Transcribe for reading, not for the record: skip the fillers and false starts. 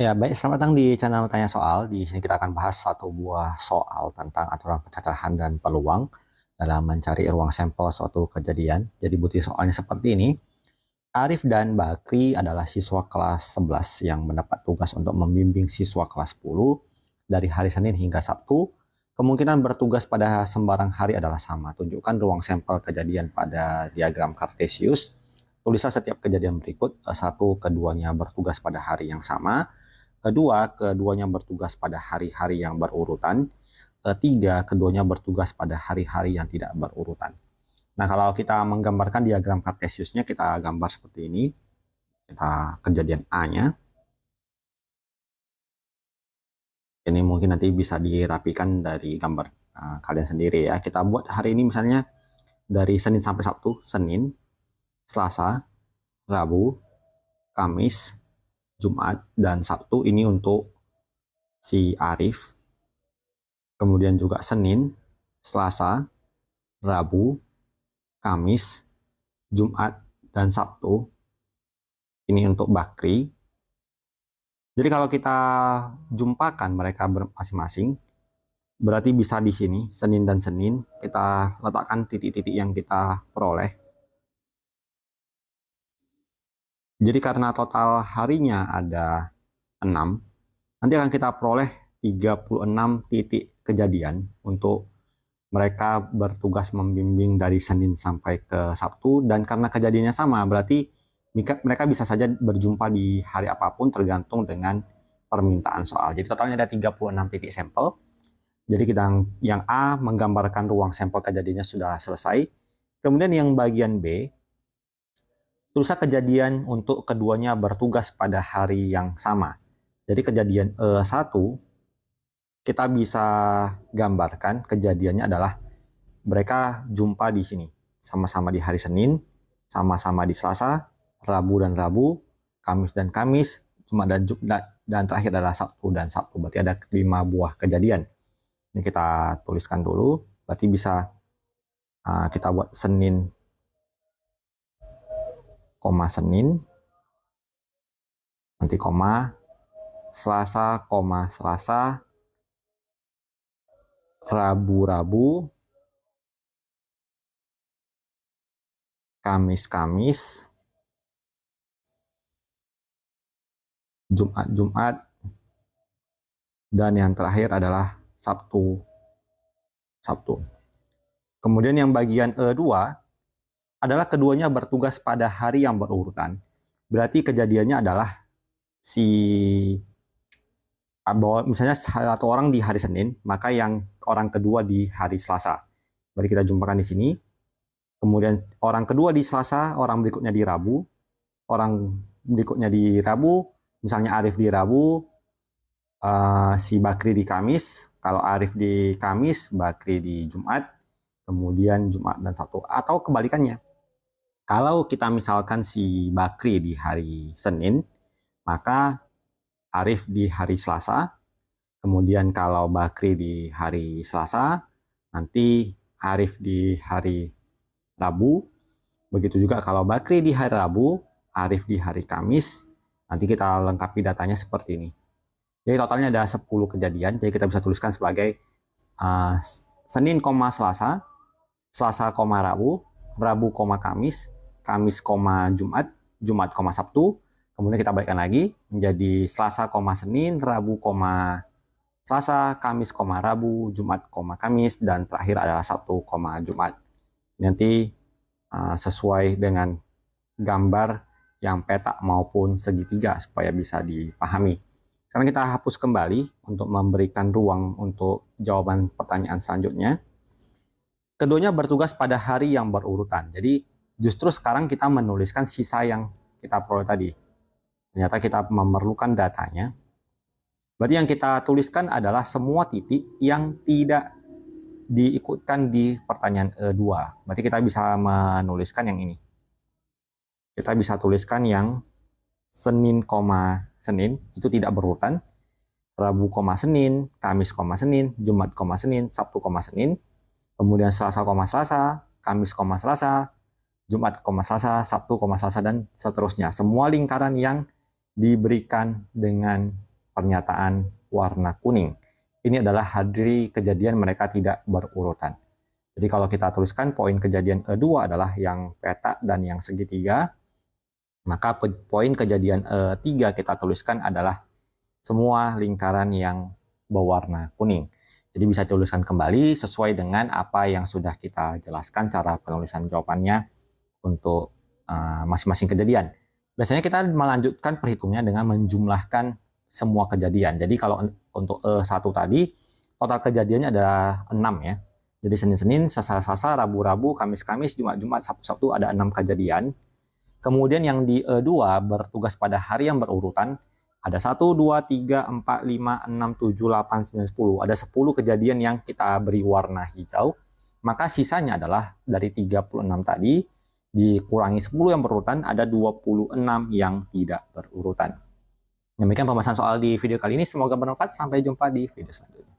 Ya, baik. Selamat datang di channel Tanya Soal. Di sini kita akan bahas satu buah soal tentang aturan percakapan dan peluang dalam mencari ruang sampel suatu kejadian. Jadi bukti soalnya seperti ini. Arif dan Bakri adalah siswa kelas 11 yang mendapat tugas untuk membimbing siswa kelas 10 dari hari Senin hingga Sabtu. Kemungkinan bertugas pada sembarang hari adalah sama. Tunjukkan ruang sampel kejadian pada diagram Kartesius. Tulislah setiap kejadian berikut. Satu, keduanya bertugas pada hari yang sama. Kedua, keduanya bertugas pada hari-hari yang berurutan. Ketiga, keduanya bertugas pada hari-hari yang tidak berurutan. Nah, kalau kita menggambarkan diagram Kartesiusnya, kita gambar seperti ini. Kita kejadian A-nya. Ini mungkin nanti bisa dirapikan dari gambar kalian sendiri ya. Kita buat hari ini misalnya dari Senin sampai Sabtu. Senin, Selasa, Rabu, Kamis, Jumat, dan Sabtu. Ini untuk si Arif. Kemudian juga Senin, Selasa, Rabu, Kamis, Jumat, dan Sabtu. Ini untuk Bakri. Jadi kalau kita jumpakan mereka masing-masing, berarti bisa di sini, Senin dan Senin, kita letakkan titik-titik yang kita peroleh. Jadi karena total harinya ada 6, nanti akan kita peroleh 36 titik kejadian untuk mereka bertugas membimbing dari Senin sampai ke Sabtu, dan karena kejadiannya sama, berarti mereka bisa saja berjumpa di hari apapun tergantung dengan permintaan soal. Jadi totalnya ada 36 titik sampel. Jadi kita yang A menggambarkan ruang sampel kejadiannya sudah selesai. Kemudian yang bagian B, tulislah kejadian untuk keduanya bertugas pada hari yang sama. Jadi kejadian E1 kita bisa gambarkan kejadiannya adalah mereka jumpa di sini, sama-sama di hari Senin, sama-sama di Selasa, Rabu dan Rabu, Kamis dan Kamis, Jumat dan Jumat, dan terakhir adalah Sabtu dan Sabtu. Berarti ada 5 buah kejadian. Ini kita tuliskan dulu. Berarti bisa kita buat Senin, koma Senin, nanti koma, Selasa, koma Selasa, Rabu, Rabu, Kamis, Kamis, Jumat, Jumat, dan yang terakhir adalah Sabtu, Sabtu. Kemudian yang bagian E2 adalah keduanya bertugas pada hari yang berurutan. Berarti kejadiannya adalah si bahwa misalnya satu orang di hari Senin, maka yang orang kedua di hari Selasa. Berarti kita jumpakan di sini. Kemudian orang kedua di Selasa, orang berikutnya di Rabu, orang berikutnya di Rabu, misalnya Arif di Rabu, si Bakri di Kamis. Kalau Arif di Kamis, Bakri di Jumat, kemudian Jumat dan Sabtu. Atau kebalikannya. Kalau kita misalkan si Bakri di hari Senin, maka Arif di hari Selasa. Kemudian kalau Bakri di hari Selasa, nanti Arif di hari Rabu. Begitu juga kalau Bakri di hari Rabu, Arif di hari Kamis. Nanti kita lengkapi datanya seperti ini. Jadi totalnya ada 10 kejadian. Jadi kita bisa tuliskan sebagai uh, Senin, Selasa, Selasa, Rabu, Rabu, Kamis, Kamis, Jumat, Jumat, Sabtu. Kemudian kita balikkan lagi menjadi Selasa, Senin, Rabu, Selasa, Kamis, Rabu, Jumat, Kamis, dan terakhir adalah Sabtu, Jumat. Nanti sesuai dengan gambar yang petak maupun segitiga supaya bisa dipahami. Sekarang kita hapus kembali untuk memberikan ruang untuk jawaban pertanyaan selanjutnya. Keduanya bertugas pada hari yang berurutan. Jadi justru sekarang kita menuliskan sisa yang kita peroleh tadi. Ternyata kita memerlukan datanya. Berarti yang kita tuliskan adalah semua titik yang tidak diikutkan di pertanyaan E2. Berarti kita bisa menuliskan yang ini. Kita bisa tuliskan yang Senin, Senin, itu tidak berurutan. Rabu, Senin, Kamis, Senin, Jumat, Senin, Sabtu, Senin. Kemudian Selasa, Selasa, Kamis, Selasa, Jumat, Selasa, Sabtu, Selasa, dan seterusnya. Semua lingkaran yang diberikan dengan pernyataan warna kuning. Ini adalah hari kejadian mereka tidak berurutan. Jadi kalau kita tuliskan poin kejadian E2 adalah yang peta dan yang segitiga, maka poin kejadian E3 kita tuliskan adalah semua lingkaran yang berwarna kuning. Jadi bisa dituliskan kembali sesuai dengan apa yang sudah kita jelaskan cara penulisan jawabannya untuk masing-masing kejadian. Biasanya kita melanjutkan perhitungannya dengan menjumlahkan semua kejadian. Jadi kalau untuk E1 tadi, total kejadiannya ada 6 ya. Jadi Senin-Senin, Selasa-Selasa, Rabu-Rabu, Kamis-Kamis, Jumat-Jumat, Sabtu-Sabtu ada 6 kejadian. Kemudian yang di E2 bertugas pada hari yang berurutan, ada 1, 2, 3, 4, 5, 6, 7, 8, 9, 10. Ada 10 kejadian yang kita beri warna hijau. Maka sisanya adalah dari 36 tadi, dikurangi 10 yang berurutan, ada 26 yang tidak berurutan. Demikian pembahasan soal di video kali ini. Semoga bermanfaat. Sampai jumpa di video selanjutnya.